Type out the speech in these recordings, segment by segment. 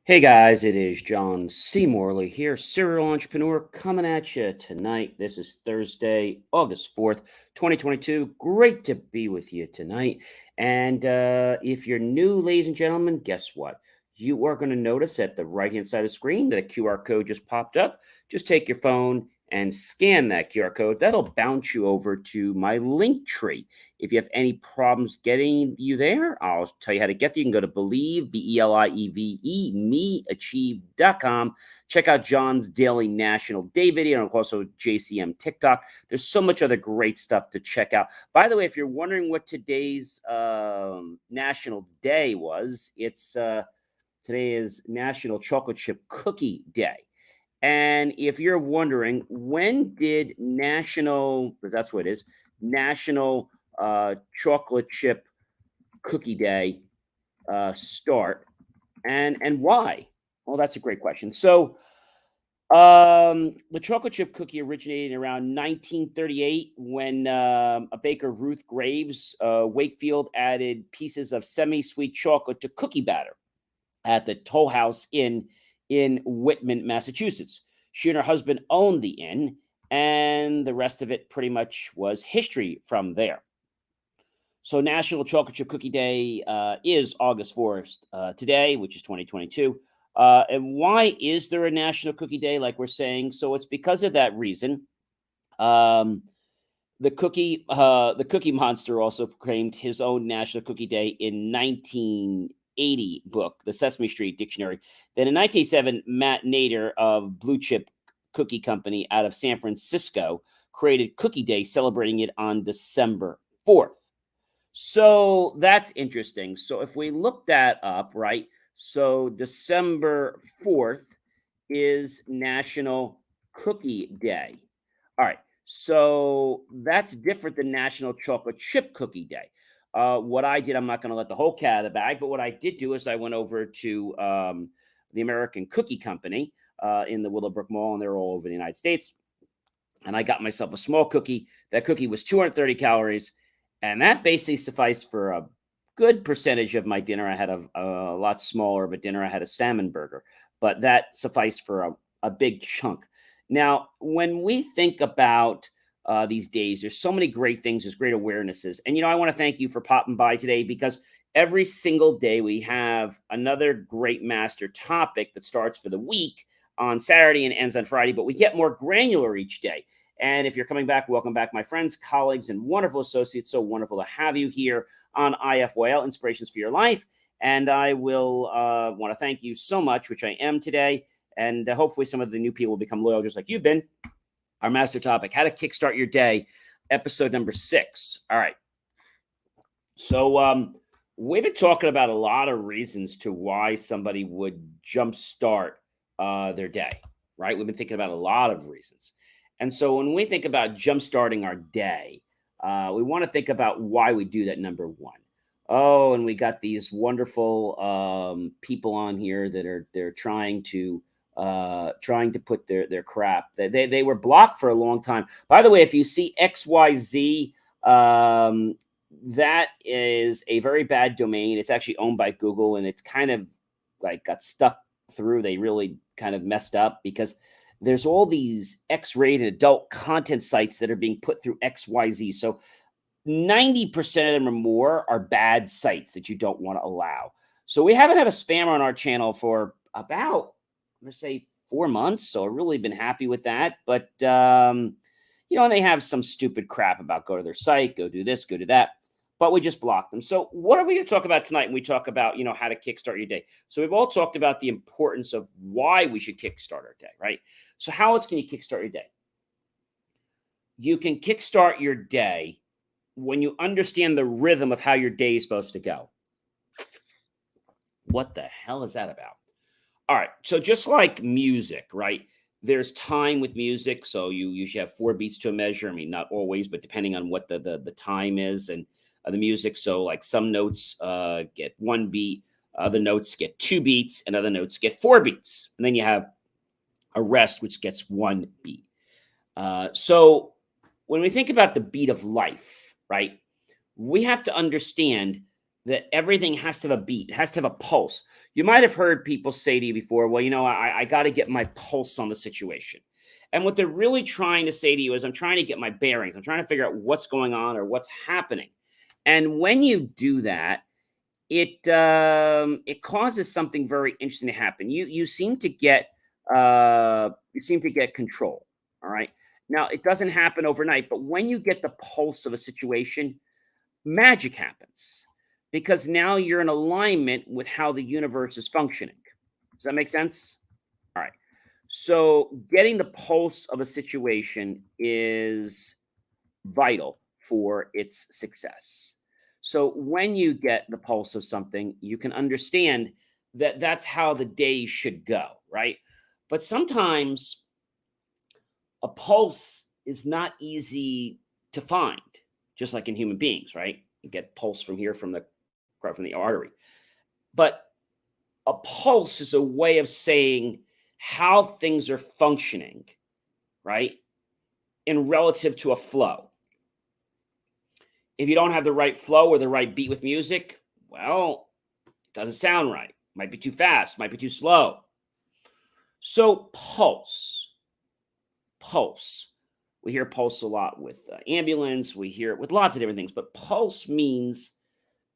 Hey guys, it is John C. Morley here, serial entrepreneur coming at you tonight. This is Thursday, August 4th, 2022. Great to be with you tonight. And if you're new, ladies and gentlemen, guess what? You are going to notice at the right hand side of the screen that a QR code just popped up. Just take your phone and scan that QR code. That'll bounce you over to my link tree. If you have any problems getting you there, I'll tell you how to get there. You can go to Believe, Believe, meachieve.com. Check out John's daily National Day video and also JCM TikTok. There's so much other great stuff to check out. By the way, if you're wondering what today's National Day was, today is National Chocolate Chip Cookie Day. And if you're wondering, when did because that's what it is, National Chocolate Chip Cookie Day start, and why? Well, that's a great question. So, the chocolate chip cookie originated around 1938 when a baker, Ruth Graves, Wakefield, added pieces of semi-sweet chocolate to cookie batter at the Toll House Inn in Whitman, Massachusetts. She and her husband owned the inn, and the rest of it pretty much was history from there. So, National Chocolate Chip Cookie Day is August 4th today, which is 2022. And why is there a National Cookie Day, like we're saying? So, it's because of that reason. Um, the Cookie Monster also proclaimed his own National Cookie Day in 1980 book, the Sesame Street Dictionary. Then in 1987, Matt Nader of Blue Chip Cookie Company out of San Francisco created Cookie Day, celebrating it on December 4th. So that's interesting. So if we look that up, right? So December 4th is National Cookie Day. All right. So that's different than National Chocolate Chip Cookie Day. What I did, I'm not going to let the whole cat out of the bag, but what I did do is I went over to the American Cookie Company in the Willowbrook Mall, and they're all over the United States. And I got myself a small cookie. That cookie was 230 calories, and that basically sufficed for a good percentage of my dinner. I had a lot smaller of a dinner. I had a salmon burger, but that sufficed for a big chunk. Now, when we think about these days, there's so many great things, there's great awarenesses. And, I want to thank you for popping by today, because every single day we have another great master topic that starts for the week on Saturday and ends on Friday, but we get more granular each day. And if you're coming back, welcome back, my friends, colleagues, and wonderful associates. So wonderful to have you here on IFYL, Inspirations for Your Life. And I will want to thank you so much, which I am today. And hopefully some of the new people will become loyal, just like you've been. Our master topic, how to kickstart your day, episode number 6. All right. So we've been talking about a lot of reasons to why somebody would jumpstart their day, right? We've been thinking about a lot of reasons. And so when we think about jumpstarting our day, we want to think about why we do that, number one. Oh, and we got these wonderful people on here that they're trying to put their crap. They were blocked for a long time. By the way, if you see XYZ, that is a very bad domain. It's actually owned by Google, and it's kind of like got stuck through. They really kind of messed up because there's all these X-rated adult content sites that are being put through XYZ. So 90% of them or more are bad sites that you don't want to allow. So we haven't had a spammer on our channel for about, I'm going to say, 4 months. So I've really been happy with that. But, and they have some stupid crap about go to their site, go do this, go do that. But we just blocked them. So what are we going to talk about tonight when we talk about, how to kickstart your day? So we've all talked about the importance of why we should kickstart our day, right? So how else can you kickstart your day? You can kickstart your day when you understand the rhythm of how your day is supposed to go. What the hell is that about? All right. So just like music, right? There's time with music. So you usually have 4 beats to a measure. I mean, not always, but depending on what the time is and the music. So like some notes get 1 beat, other notes get 2 beats, and other notes get 4 beats. And then you have a rest, which gets 1 beat. So when we think about the beat of life, right, we have to understand that everything has to have a beat, it has to have a pulse. You might have heard people say to you before, well, I got to get my pulse on the situation. And what they're really trying to say to you is, I'm trying to get my bearings. I'm trying to figure out what's going on or what's happening. And when you do that, it causes something very interesting to happen. You seem to get control. All right. Now it doesn't happen overnight, but when you get the pulse of a situation, magic happens because now you're in alignment with how the universe is functioning. Does that make sense? All right. So getting the pulse of a situation is vital for its success. So when you get the pulse of something, you can understand that that's how the day should go, right? But sometimes a pulse is not easy to find, just like in human beings, right? You get pulse from here from the artery. But a pulse is a way of saying how things are functioning, right? In relative to a flow. If you don't have the right flow or the right beat with music, well, it doesn't sound right. Might be too fast, might be too slow. So pulse. We hear pulse a lot with ambulance. We hear it with lots of different things, but pulse means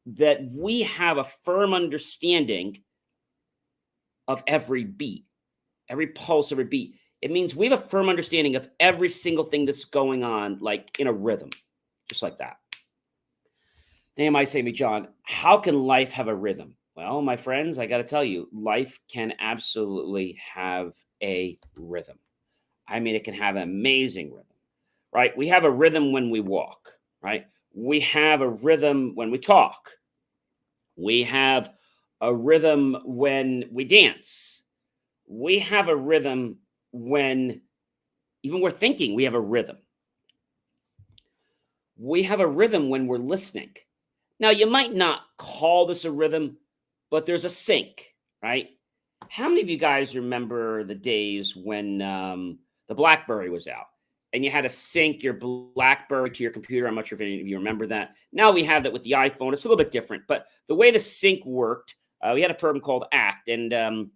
that we have a firm understanding of every beat, every pulse, every beat. It means we have a firm understanding of every single thing that's going on, like in a rhythm, just like that. Now you might say to me, John, how can life have a rhythm? Well, my friends, I got to tell you, life can absolutely have a rhythm. I mean, it can have an amazing rhythm, right? We have a rhythm when we walk, right? We have a rhythm when we talk. We have a rhythm when we dance. We have a rhythm when even we're thinking, we have a rhythm. We have a rhythm when we're listening. Now, you might not call this a rhythm, but there's a sync, right? How many of you guys remember the days when the BlackBerry was out and you had to sync your BlackBerry to your computer? I'm not sure if any of you remember that. Now we have that with the iPhone. It's a little bit different, but the way the sync worked, we had a program called ACT, and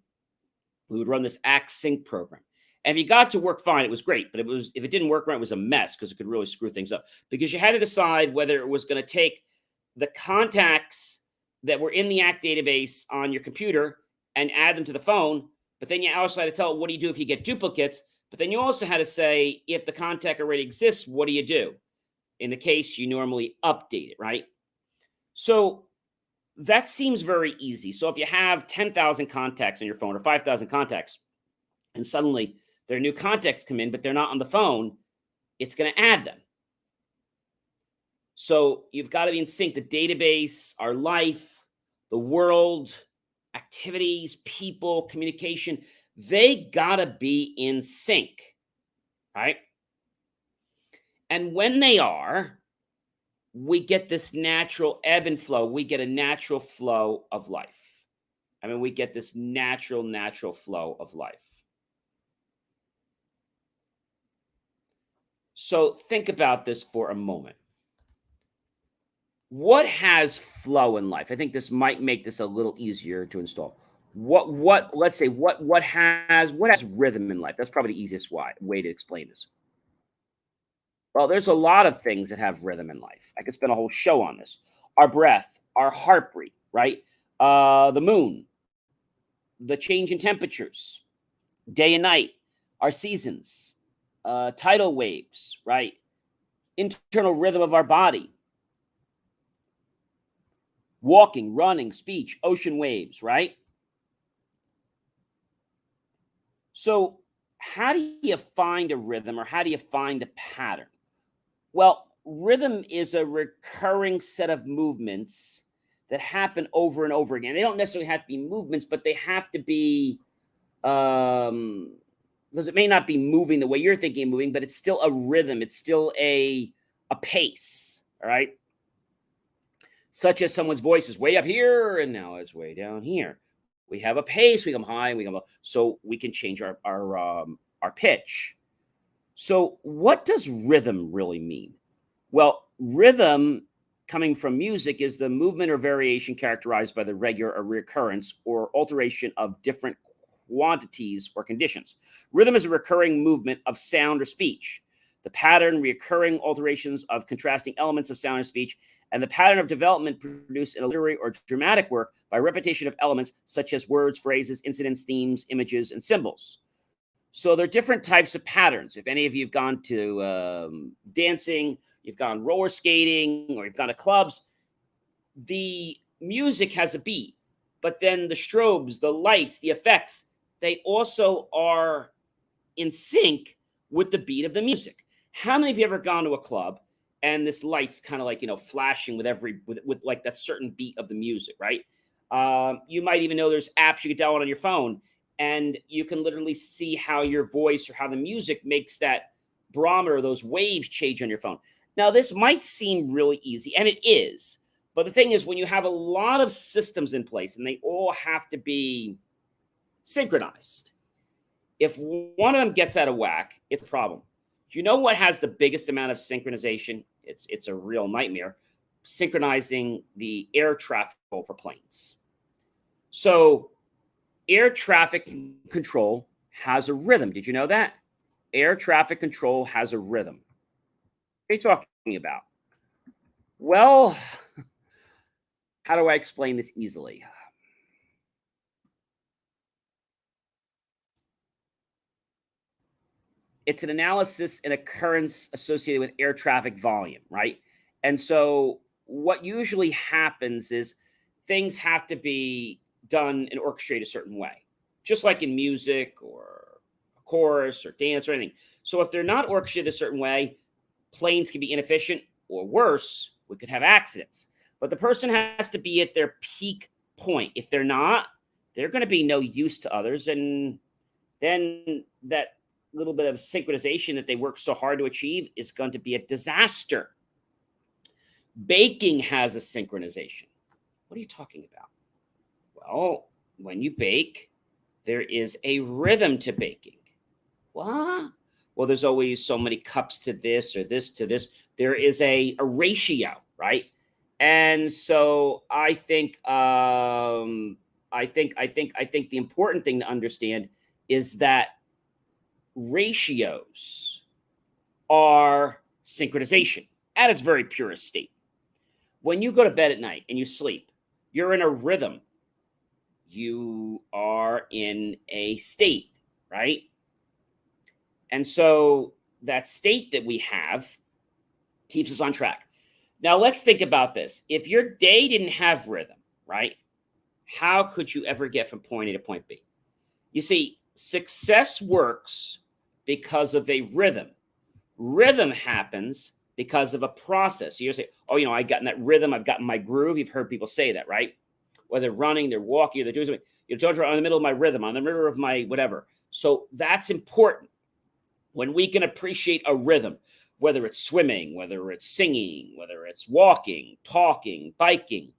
we would run this ACT sync program. And if you got to work fine, it was great. But if it didn't work right, it was a mess because it could really screw things up. Because you had to decide whether it was going to take the contacts that were in the ACT database on your computer and add them to the phone. But then you also had to tell it, what do you do if you get duplicates? But then you also had to say, if the contact already exists, what do you do? In the case, you normally update it, right? So that seems very easy. So if you have 10,000 contacts on your phone or 5,000 contacts, and suddenly their new contacts come in, but they're not on the phone, it's going to add them. So you've got to be in sync. The database, our life, the world, activities, people, communication, they got to be in sync, right? And when they are, we get this natural ebb and flow. We get a natural flow of life. I mean, we get this natural flow of life. So think about this for a moment. What has flow in life? I think this might make this a little easier to install. Let's say what has rhythm in life? That's probably the easiest way to explain this. Well, there's a lot of things that have rhythm in life. I could spend a whole show on this. Our breath, our heartbeat, right? The moon, the change in temperatures, day and night, our seasons, tidal waves, right? Internal rhythm of our body, walking, running, speech, ocean waves, right? So, how do you find a rhythm or how do you find a pattern? Well, rhythm is a recurring set of movements that happen over and over again. They don't necessarily have to be movements, but they have to be, because it may not be moving the way you're thinking of moving, but it's still a rhythm. It's still a pace. All right. Such as someone's voice is way up here and now it's way down here. We have a pace. We come high and we come low, so we can change our pitch. So, what does rhythm really mean? Well, rhythm coming from music is the movement or variation characterized by the regular or recurrence or alteration of different quantities or conditions. Rhythm is a recurring movement of sound or speech. The pattern, recurring alterations of contrasting elements of sound and speech, and the pattern of development produced in a literary or dramatic work by repetition of elements such as words, phrases, incidents, themes, images, and symbols. So there are different types of patterns. If any of you have gone to dancing, you've gone roller skating, or you've gone to clubs, the music has a beat, but then the strobes, the lights, the effects, they also are in sync with the beat of the music. How many of you ever gone to a club and this light's kind of like, flashing with with like that certain beat of the music, right? You might even know there's apps you can download on your phone, and you can literally see how your voice or how the music makes that barometer, those waves change on your phone. Now, this might seem really easy, and it is. But the thing is, when you have a lot of systems in place and they all have to be synchronized, if one of them gets out of whack, it's a problem. Do you know what has the biggest amount of synchronization? It's a real nightmare. Synchronizing the air traffic for planes. So air traffic control has a rhythm. Did you know that? Air traffic control has a rhythm. What are you talking about? Well, how do I explain this easily? It's an analysis and occurrence associated with air traffic volume, right? And so what usually happens is things have to be done and orchestrated a certain way, just like in music or a chorus or dance or anything. So if they're not orchestrated a certain way, planes can be inefficient, or worse, we could have accidents. But the person has to be at their peak point. If they're not, they're going to be no use to others. And then that little bit of synchronization that they work so hard to achieve is going to be a disaster. Baking has a synchronization. What are you talking about? Well, when you bake, there is a rhythm to baking. What? Well, there's always so many cups to this or this to this. There is a ratio, right? And so I think the important thing to understand is that ratios are synchronization at its very purest state. When you go to bed at night and you sleep, you're in a rhythm. You are in a state, right? And so that state that we have keeps us on track. Now, let's think about this. If your day didn't have rhythm, right? How could you ever get from point A to point B? You see, success works because of a rhythm. Rhythm happens because of a process. You say, oh, I got in that rhythm. I've gotten my groove. You've heard people say that, right? Whether they're running, they're walking, they're doing something. I'm in the middle of my rhythm, I'm in the middle of my whatever. So that's important. When we can appreciate a rhythm, whether it's swimming, whether it's singing, whether it's walking, talking, biking,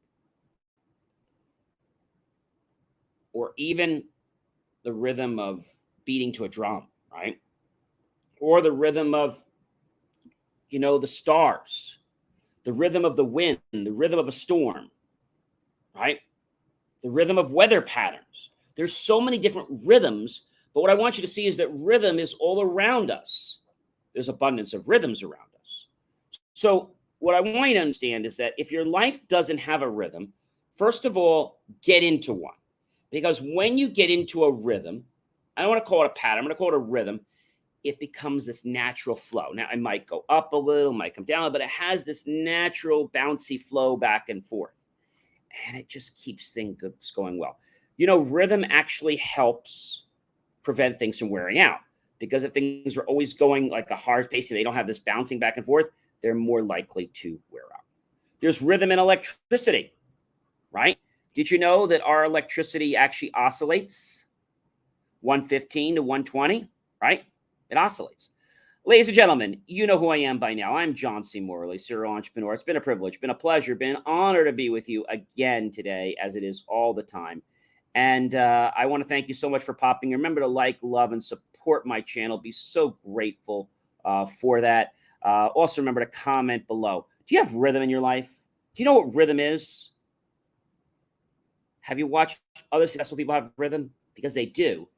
or even the rhythm of beating to a drum, right? Or the rhythm of, the stars, the rhythm of the wind, the rhythm of a storm, right? The rhythm of weather patterns. There's so many different rhythms, but what I want you to see is that rhythm is all around us. There's abundance of rhythms around us. So what I want you to understand is that if your life doesn't have a rhythm, first of all, get into one. Because when you get into a rhythm, I don't want to call it a pattern, I'm going to call it a rhythm, it becomes this natural flow. Now, it might go up a little, might come down, but it has this natural bouncy flow back and forth. And it just keeps things going well. Rhythm actually helps prevent things from wearing out. Because if things are always going like a hard pace and they don't have this bouncing back and forth, they're more likely to wear out. There's rhythm in electricity, right? Did you know that our electricity actually oscillates 115 to 120, right? It oscillates. Ladies and gentlemen, you know who I am by now. I'm John C. Morley, serial entrepreneur. It's been a privilege, been a pleasure, been an honor to be with you again today, as it is all the time. And I want to thank you so much for popping. Remember to like, love, and support my channel. Be so grateful for that. Also, remember to comment below. Do you have rhythm in your life? Do you know what rhythm is? Have you watched other successful people have rhythm? Because they do.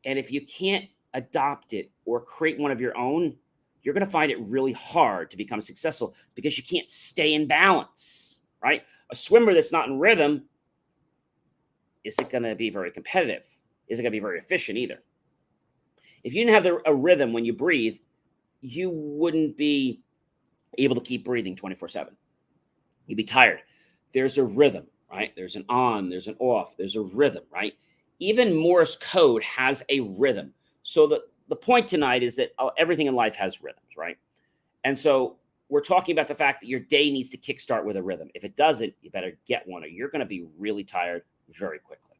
And if you can't adopt it or create one of your own, you're going to find it really hard to become successful because you can't stay in balance, right? A swimmer that's not in rhythm isn't going to be very competitive, isn't going to be very efficient either. If you didn't have a rhythm when you breathe, you wouldn't be able to keep breathing 24/7. You'd be tired. There's a rhythm, right? There's an on, there's an off, there's a rhythm, right? Even Morse code has a rhythm. So the point tonight is that everything in life has rhythms, right? And so we're talking about the fact that your day needs to kickstart with a rhythm. If it doesn't, you better get one or you're going to be really tired very quickly.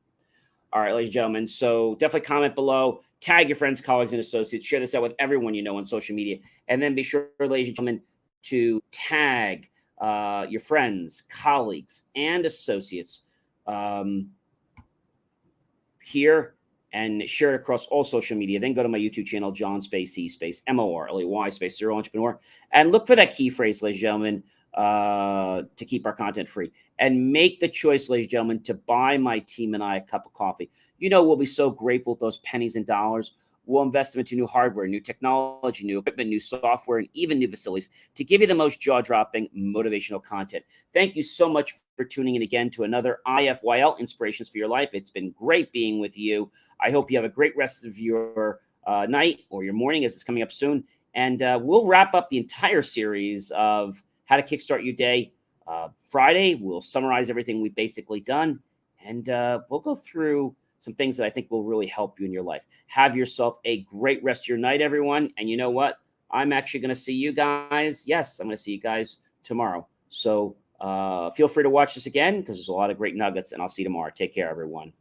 All right, ladies and gentlemen. So definitely comment below, tag your friends, colleagues, and associates, share this out with everyone you know on social media. And then be sure, ladies and gentlemen, to tag your friends, colleagues, and associates here and share it across all social media. Then go to my YouTube channel, John Space E Space MORLEY Space Serial Entrepreneur, and look for that key phrase, ladies and gentlemen, to keep our content free. And make the choice, ladies and gentlemen, to buy my team and I a cup of coffee. You know, we'll be so grateful with those pennies and dollars. We'll invest them into new hardware, new technology, new equipment, new software, and even new facilities to give you the most jaw-dropping motivational content. Thank you so much for tuning in again to another IFYL Inspirations for Your Life. It's been great being with you. I hope you have a great rest of your night or your morning as it's coming up soon. And we'll wrap up the entire series of how to kickstart your day. Friday, we'll summarize everything we've basically done. And we'll go through some things that I think will really help you in your life. Have yourself a great rest of your night, everyone. And you know what? I'm actually going to see you guys. Yes, I'm going to see you guys tomorrow. So feel free to watch this again because there's a lot of great nuggets, and I'll see you tomorrow. Take care, everyone.